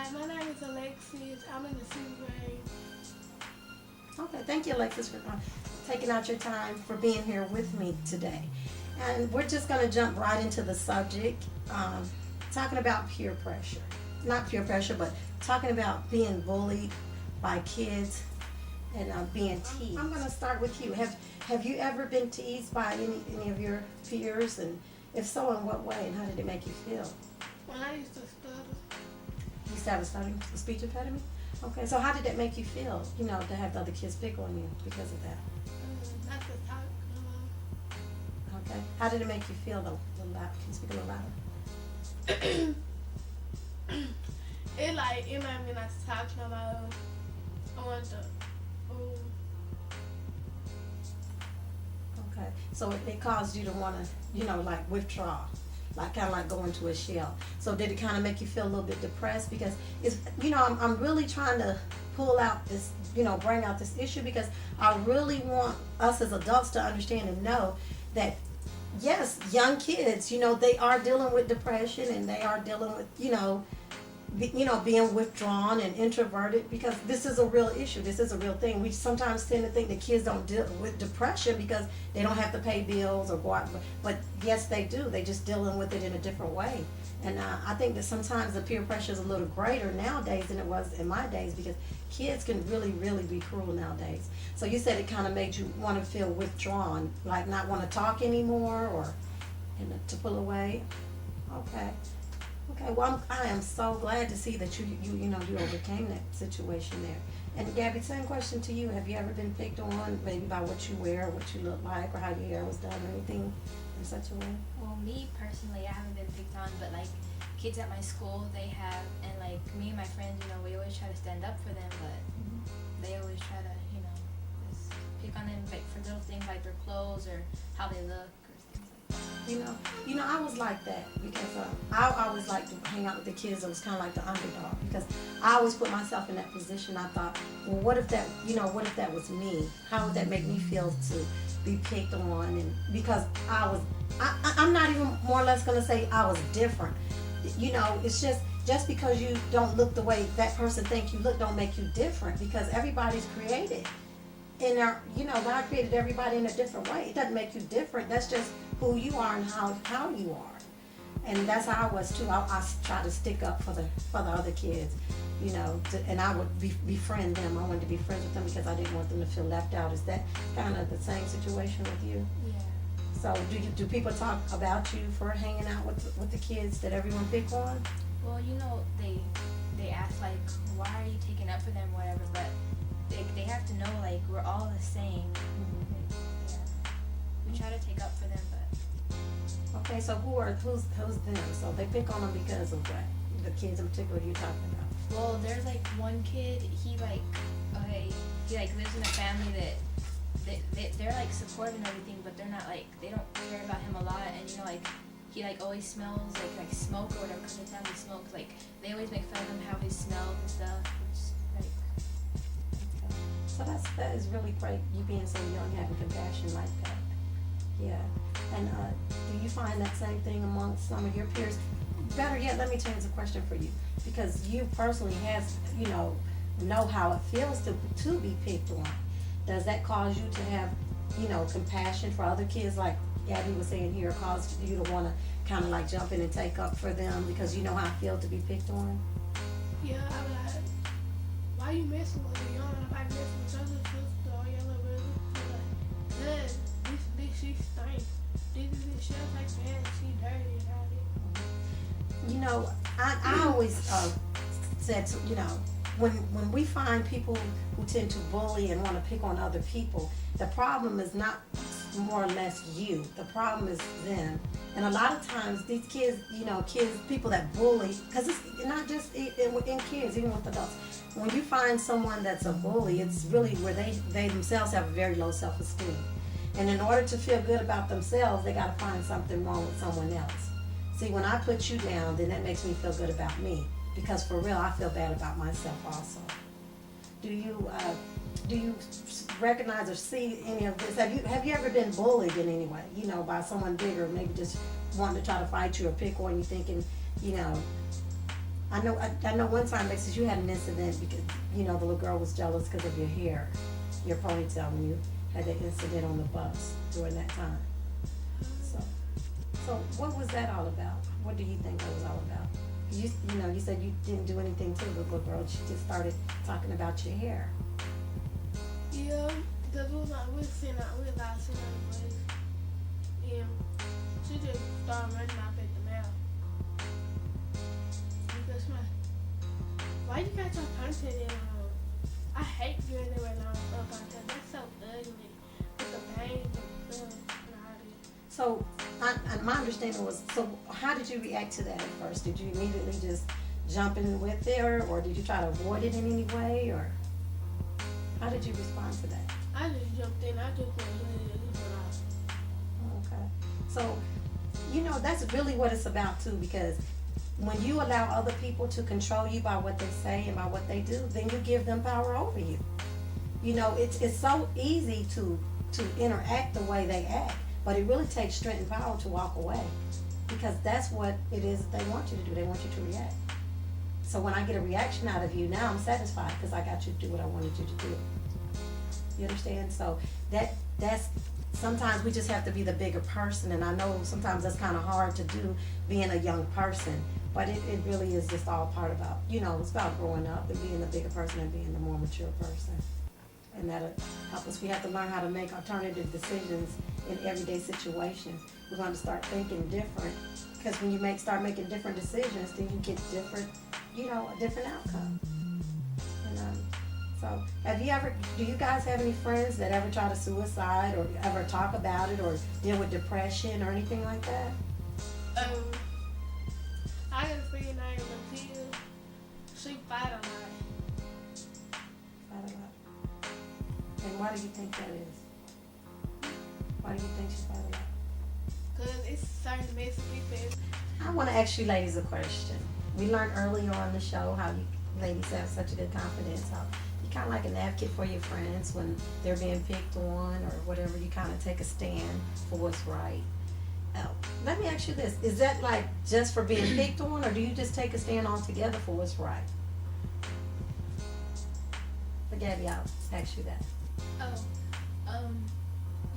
Hi, my name is Alexis. I'm in the 6th grade. Okay, thank you, Alexis, for taking out your time for being here with me today. And we're just going to jump right into the subject, talking about peer pressure. Not peer pressure, but talking about being bullied by kids and being teased. I'm going to start with you. Have you ever been teased by any of your peers? And if so, in what way? And how did it make you feel? When I used to stutter, You used to have a speech impediment? Okay, so how did that make you feel, to have the other kids pick on you because of that? not to talk. Okay. How did it make you feel, though? Can you speak a little louder? It made me not to talk no more. I wanted to. Okay. So it caused you to want to, withdraw, kind of like go into a shell. So did it kind of make you feel a little bit depressed? Because I'm really trying to pull out this, bring out this issue because I really want us as adults to understand and know that yes, young kids, they are dealing with depression and they are dealing with, being withdrawn and introverted because this is a real issue. This is a real thing. We sometimes tend to think that kids don't deal with depression because they don't have to pay bills or go out, but yes, they do. They just dealing with it in a different way. And I think that sometimes the peer pressure is a little greater nowadays than it was in my days because kids can really, really be cruel nowadays. So you said it kind of made you want to feel withdrawn, like not want to talk anymore or to pull away. Okay. Okay, well, I am so glad to see that you overcame that situation there. And Gabby, same question to you. Have you ever been picked on, maybe by what you wear, what you look like, or how your hair was done, or anything in such a way? Well, me personally, I haven't been picked on, but kids at my school, they have, and me and my friends, we always try to stand up for them, but they always try to, just pick on them for little things like their clothes or how they look. I was like that because I always liked to hang out with the kids that was kind of like the underdog because I always put myself in that position. I thought, well, what if that was me? How would that make me feel to be picked on? And because I'm not even more or less going to say I was different. It's just because you don't look the way that person thinks you look don't make you different because everybody's created. And God created everybody in a different way. It doesn't make you different. That's just who you are and how you are. And that's how I was too. I try to stick up for the other kids, and I would befriend them. I wanted to be friends with them because I didn't want them to feel left out. Is that kind of the same situation with you? Yeah. So do people talk about you for hanging out with the kids that everyone pick on? Well, they ask why are you taking up for them, whatever, but they have to know we're all the same. Yeah. We try to take up for them, but. Okay, so who's them? So they pick on them because of what? The kids in particular you're talking about? Well, there's one kid. He lives in a family that they're supportive and everything, but they're not they don't care about him a lot, and he always smells like smoke or whatever because his family smokes. They always make fun of him how he smells and stuff. So that is really great, you being so young, having compassion like that. Yeah. And do you find that same thing amongst some of your peers? Better yet, let me change the question for you. Because you personally know how it feels to be picked on. Does that cause you to have, compassion for other kids like Gabby was saying here, cause you to want to kind of jump in and take up for them because you know how it feels to be picked on? Yeah, I was like, why you messing with me? You don't know if I mess with your little sister or your little brother. This she stink. This she like man, she dirty and all that. I always said, when we find people who tend to bully and want to pick on other people, the problem is not more or less you. The problem is them. And a lot of times these kids, people that bully, because it's not just in kids, even with adults. When you find someone that's a bully, it's really where they themselves have a very low self-esteem. And in order to feel good about themselves, they got to find something wrong with someone else. See, when I put you down, then that makes me feel good about me. Because for real, I feel bad about myself also. Do you recognize or see any of this? Have you ever been bullied in any way? By someone bigger, maybe just wanting to try to fight you or pick on you, thinking, I know one time, Alexis, you had an incident because, you know, the little girl was jealous because of your hair, your ponytail, when you had that incident on the bus during that time. So what was that all about? What do you think that was all about? You know, you said you didn't do anything to the little girl. She just started talking about your hair. Yeah, because we was sitting out in the place. And she just started running off at the mouth. Because she's like, why you got your ponytail in on? I hate doing it when I'm up on that. That's so ugly. With the bangs and stuff and all that. So, my understanding was, so how did you react to that at first? Did you immediately just jump in with it, or did you try to avoid it in any way, or how did you respond to that? I just jumped in. I just went in. Okay. So, you know, that's really what it's about too, because when you allow other people to control you by what they say and by what they do, then you give them power over you. You know, it's so easy to interact the way they act, but it really takes strength and power to walk away, because that's what it is that they want you to do. They want you to react. So when I get a reaction out of you, now I'm satisfied because I got you to do what I wanted you to do. You understand? So that's sometimes we just have to be the bigger person, and I know sometimes that's kind of hard to do being a young person, but it really is just all part about, you know, it's about growing up and being the bigger person and being the more mature person. And that'll help us. We have to learn how to make alternative decisions in everyday situations. We're going to start thinking different, because when you start making different decisions, then you get different, you know, a different outcome. And so, do you guys have any friends that ever try to suicide or ever talk about it or deal with depression or anything like that? I got a friend named Matilda. She fight a lot. Fight a lot. And why do you think that is? Why do you think she fight a lot? Because it's certain messy people. I want to ask you ladies a question. We learned earlier on the show how you ladies have such a good confidence, how you kind of like an advocate for your friends when they're being picked on or whatever. You kind of take a stand for what's right. Let me ask you this. Is that like just for being picked on, or do you just take a stand altogether for what's right? But Gabby, I'll ask you that.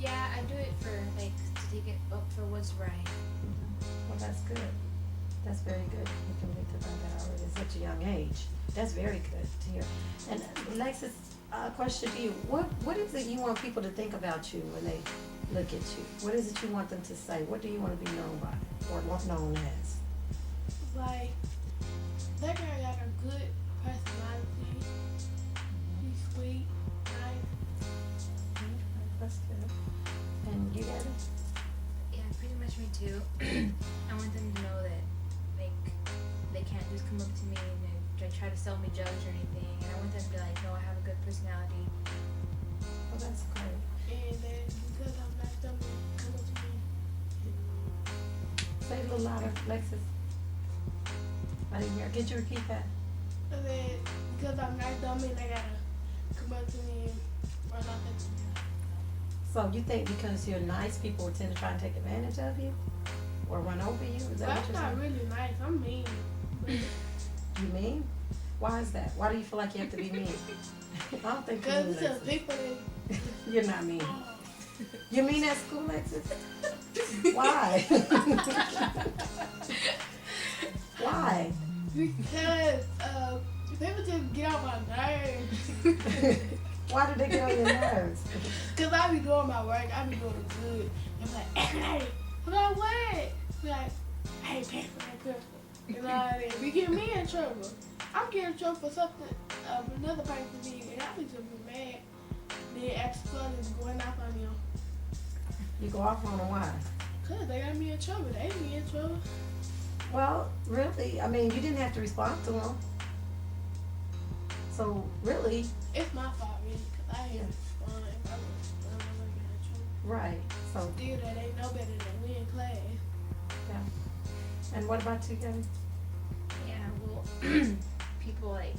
Yeah, I do it for, like, to take it up for what's right. Well, that's good. That's very good. You can think about that already at such a young age. That's very good to hear. And Alexis, a question to you. What is it you want people to think about you when they look at you? What is it you want them to say? What do you want to be known by or known as? Like, that girl got a good personality. She's sweet, nice. That's good. And you got it? Yeah, pretty much me too. I want them to know that, like, they can't just come up to me and try to sell me jugs or anything. And I want them to be like, no, I have a good personality. Well, that's great. And then because I'm not them to come up to me. Say it a little louder, Alexis. I didn't hear. Could you repeat that? And then because I'm not dumb and they gotta come up to me and run off at me. So you think because you're nice, people will tend to try and take advantage of you? Or run over you? Is that But what I'm you're not saying? really nice. I'm mean. You mean? Why is that? Why do you feel like you have to be mean? I don't think you're Because mean, it's just Alexis. people that... You're not mean. You mean at school, Alexis? Why? Why? Because people just get on my nerves. Why do they get on your nerves? Because I be doing my work. I be doing good. I'm like, hey. I'm like, what? I'm like, hey, pepper. You know what I mean? You get me in trouble. I'm getting in trouble for something another person did, and I be just mad. Then after school is going off on them. You go off on them, why? Because they got me in trouble. They be in trouble. Well, really, I mean, you didn't have to respond to them. So, really, It's my fault, really, because I ain't respond. If I was respond, I would get in trouble. right. So, Still, that ain't no better than we in class. yeah. And what about you, Gabby? Yeah, well, people, like,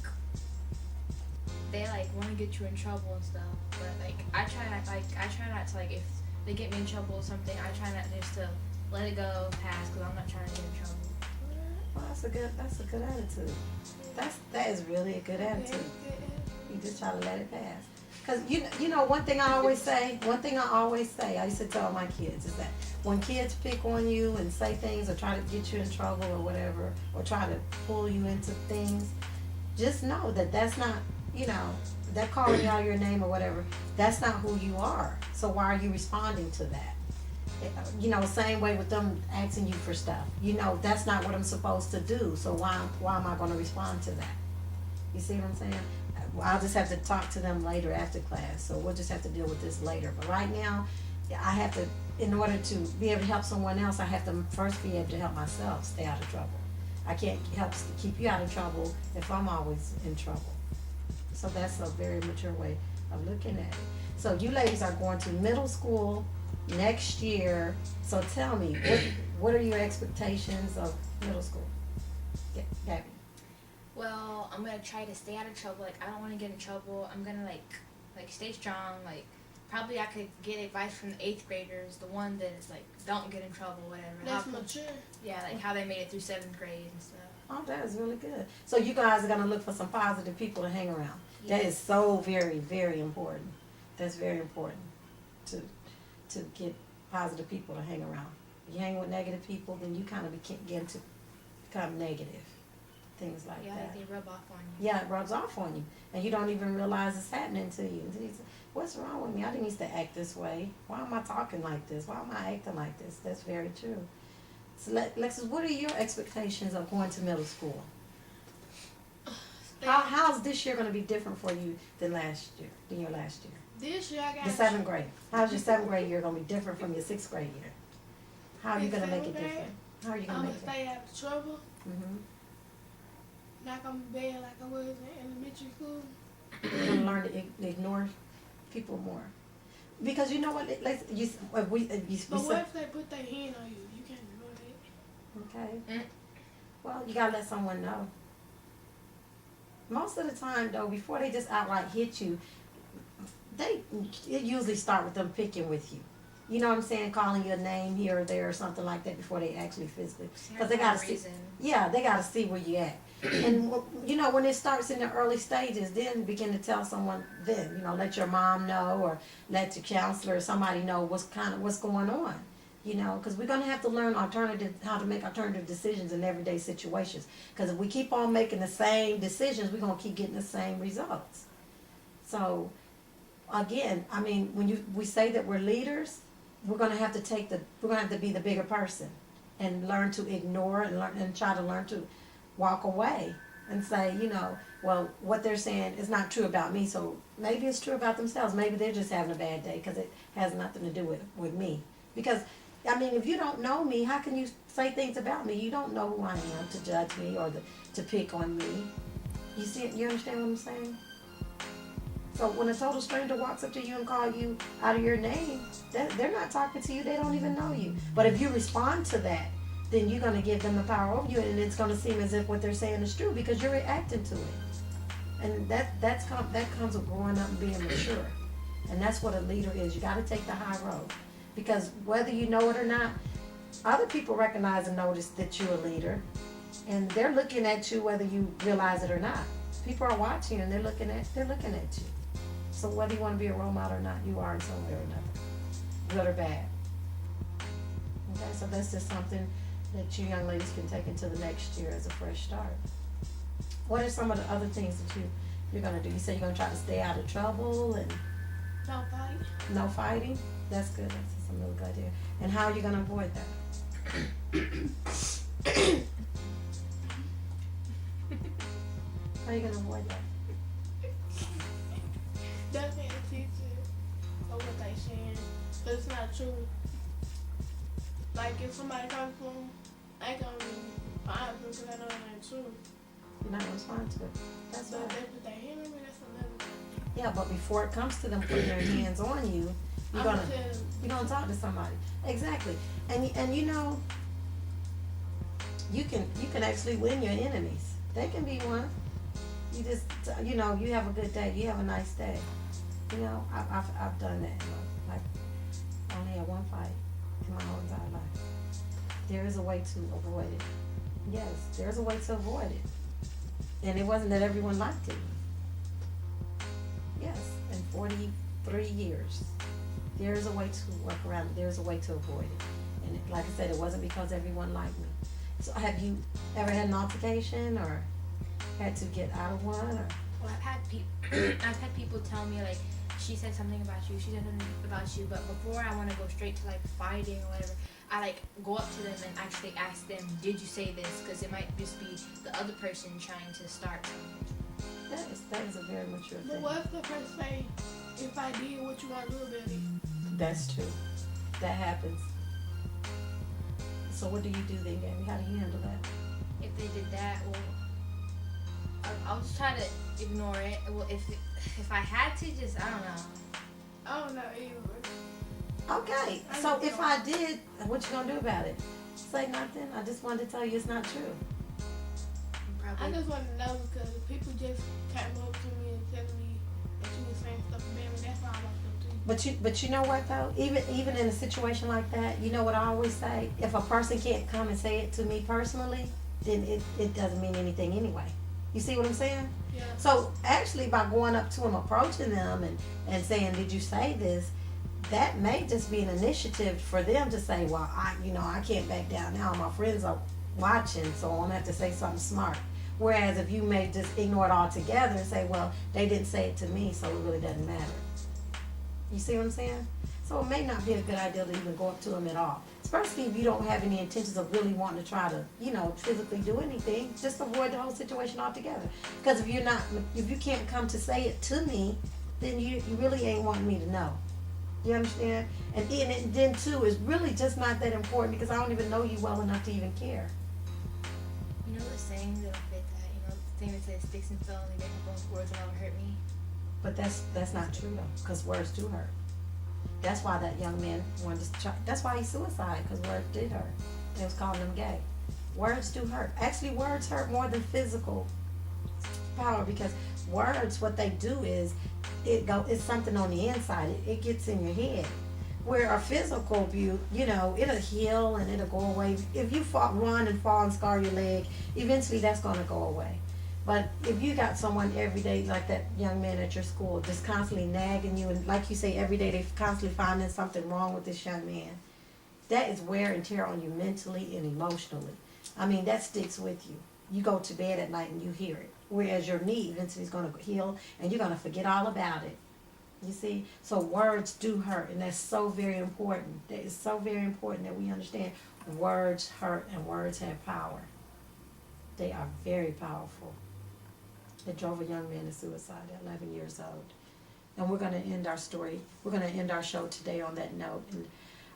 they, like, want to get you in trouble and stuff. But, like, I try not to, like, if they get me in trouble or something, I try not just to let it go, pass, because I'm not trying to get in trouble. Well, that's a good attitude. That is really a good attitude. You just try to let it pass. Cause you know one thing I always say, I used to tell my kids is that when kids pick on you and say things or try to get you in trouble or whatever, or try to pull you into things, just know that that's not, they're calling out your name or whatever. That's not who you are. So why are you responding to that? Same way with them asking you for stuff. That's not what I'm supposed to do. So why am I going to respond to that? You see what I'm saying? I'll just have to talk to them later after class. So we'll just have to deal with this later. But right now, I have to, in order to be able to help someone else, I have to first be able to help myself stay out of trouble. I can't help to keep you out of trouble if I'm always in trouble. So that's a very mature way of looking at it. So you ladies are going to middle school next year. So tell me, what are your expectations of middle school? Gabby. Well, I'm gonna try to stay out of trouble. Like, I don't want to get in trouble. I'm gonna like stay strong. Like, probably I could get advice from the 8th graders, the one that is like, don't get in trouble, whatever. That's mature. Yeah, like how they made it through 7th grade and stuff. Oh, that is really good. So you guys are gonna look for some positive people to hang around. Yeah. That is so very, very important. That's very important to get positive people to hang around. If you hang with negative people, then you kind of begin to become negative. Things like Yeah, that. like they rub off on you. Yeah, it rubs off on you, and you don't even realize it's happening to you. And you say, what's wrong with me? I didn't used to act this way. Why am I talking like this? Why am I acting like this? That's very true. So, Lexus, what are your expectations of going to middle school? How's this year going to be different for you than your last year? This year I got The 7th grade. How's your 7th grade year going to be different from your 6th grade year? How are you going to make it different? How are you going I'm to gonna make it? stay out of trouble. Mm-hmm. Not gonna be bad like I was in elementary school. You're going to learn to ignore people more. Because you know what? But what if they put their hand on you? You can't do that. Okay. Well, you gotta let someone know. Most of the time, though, before they just outright hit you, it usually start with them picking with you. You know what I'm saying? Calling you a name here or there or something like that before they actually physically. Because they gotta see. Yeah, they gotta see where you at. And when it starts in the early stages, then begin to tell someone. Then let your mom know or let your counselor or somebody know what's going on. Because we're going to have to learn how to make alternative decisions in everyday situations. Because if we keep on making the same decisions, we're going to keep getting the same results. So, again, I mean, when we say that we're leaders, we're going to have to be the bigger person and learn to ignore and try to learn to walk away and say, well, what they're saying is not true about me. So maybe it's true about themselves. Maybe they're just having a bad day because it has nothing to do with me. Because I mean, if you don't know me, how can you say things about me? You don't know who I am to judge me or to pick on me. You understand what I'm saying? So when a total stranger walks up to you and calls you out of your name, they're not talking to you. They don't even know you. But if you respond to that, then you're going to give them the power over you, and it's going to seem as if what they're saying is true because you're reacting to it. And that comes with growing up and being mature. And that's what a leader is. You got to take the high road. Because whether you know it or not, other people recognize and notice that you're a leader, and they're looking at you whether you realize it or not. People are watching and they're looking at you. So whether you want to be a role model or not, you are in some way or another, good or bad. Okay, so that's just something that you young ladies can take into the next year as a fresh start. What are some of the other things that you're gonna do? You say you're gonna try to stay out of trouble and No fight. no fighting. That's good. That's a really good idea. And how are you gonna avoid that? How are you gonna avoid that? Definitely the teacher or what they saying, but it's not true. Like if somebody comes to them, I ain't gonna respond to them because I know it ain't true. You're not gonna respond to it. That's But right. if they hear me, that's another thing. Yeah, but before it comes to them putting their hands on you, you're I'ma gonna tell them. you're gonna talk to somebody. Exactly. And you know, you can actually win your enemies. They can be one. You just you have a good day. You have a nice day. I've done that. Like I only had one fight in my whole entire life. There is a way to avoid it. Yes, there's a way to avoid it. And it wasn't that everyone liked it. Yes, in 43 years, there's a way to work around it. There's a way to avoid it. And like I said, it wasn't because everyone liked me. So have you ever had an altercation or had to get out of one? Or? Well, I've had people tell me, like, she said something about you, but before I want to go straight to, like, fighting or whatever, I, like, go up to them and actually ask them, did you say this? Because it might just be the other person trying to start something. That is a very mature thing. But what if the person say, if I did, what you gonna do about it? That's true. That happens. So what do you do then, Gabby? How do you handle that? If they did that, well, I'll just try to ignore it. Well, if I had to, just, I don't know. I don't know either. Okay, so if I did, what you gonna do about it? Say nothing? I just wanted to tell you it's not true. I just want to know because people just came up to me and telling me that you were saying stuff to them, and that's all I want to do. But you know what though? Even in a situation like that, you know what I always say? If a person can't come and say it to me personally, then it doesn't mean anything anyway. You see what I'm saying? Yeah. So actually by going up to them, approaching them and saying, did you say this? That may just be an initiative for them to say, well, I can't back down now. My friends are watching, so I'm gonna have to say something smart. Whereas if you may just ignore it altogether and say, well, they didn't say it to me, so it really doesn't matter. You see what I'm saying? So it may not be a good idea to even go up to them at all. Especially if you don't have any intentions of really wanting to try to, physically do anything. Just avoid the whole situation altogether. Because if you can't come to say it to me, then you really ain't wanting me to know. You understand? And then too, it's really just not that important because I don't even know you well enough to even care. You know the saying that fit that, the thing that says sticks and stones and make words will never hurt me? But that's not true though, because words do hurt. That's why that young man wanted to try, that's why he suicided, because words did hurt. They was calling him gay. Words do hurt. Actually, words hurt more than physical power because words, what they do is, it's something on the inside. It gets in your head. Where a physical view, it'll heal and it'll go away. If you run and fall and scar your leg, eventually that's going to go away. But if you got someone every day, like that young man at your school, just constantly nagging you, and like you say, every day they're constantly finding something wrong with this young man, that is wear and tear on you mentally and emotionally. I mean, that sticks with you. You go to bed at night and you hear it. Whereas your knee eventually is going to heal and you're going to forget all about it. You see? So words do hurt, and that's so very important. That is so very important that we understand words hurt and words have power. They are very powerful. It drove a young man to suicide at 11 years old. And we're going to end our story. We're going to end our show today on that note. And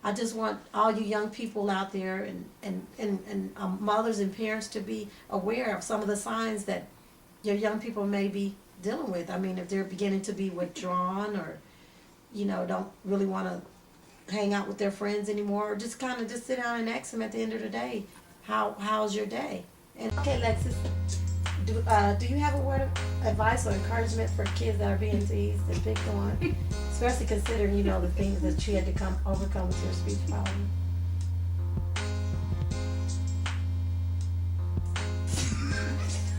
I just want all you young people out there and mothers and parents to be aware of some of the signs that your young people may be dealing with. I mean, if they're beginning to be withdrawn or, don't really want to hang out with their friends anymore, or just kind of just sit down and ask them at the end of the day, how's your day? And okay, Alexis, do you have a word of advice or encouragement for kids that are being teased and picked on? Especially considering, the things that you had to overcome with your speech problem.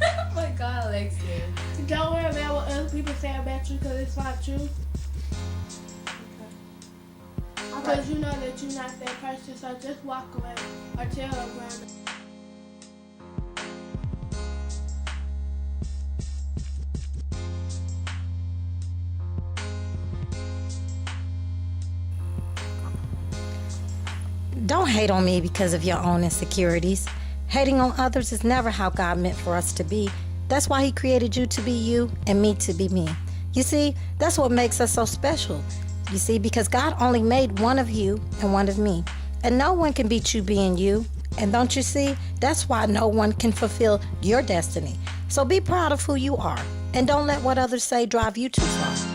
Oh my God, Alexis. Don't worry about what other people say about you because it's not true. Because you know that you're not that person, so just walk away or tell a brother. Don't hate on me because of your own insecurities. Hating on others is never how God meant for us to be. That's why He created you to be you and me to be me. You see, that's what makes us so special. You see, because God only made one of you and one of me. And no one can beat you being you. And don't you see, that's why no one can fulfill your destiny. So be proud of who you are. And don't let what others say drive you too far.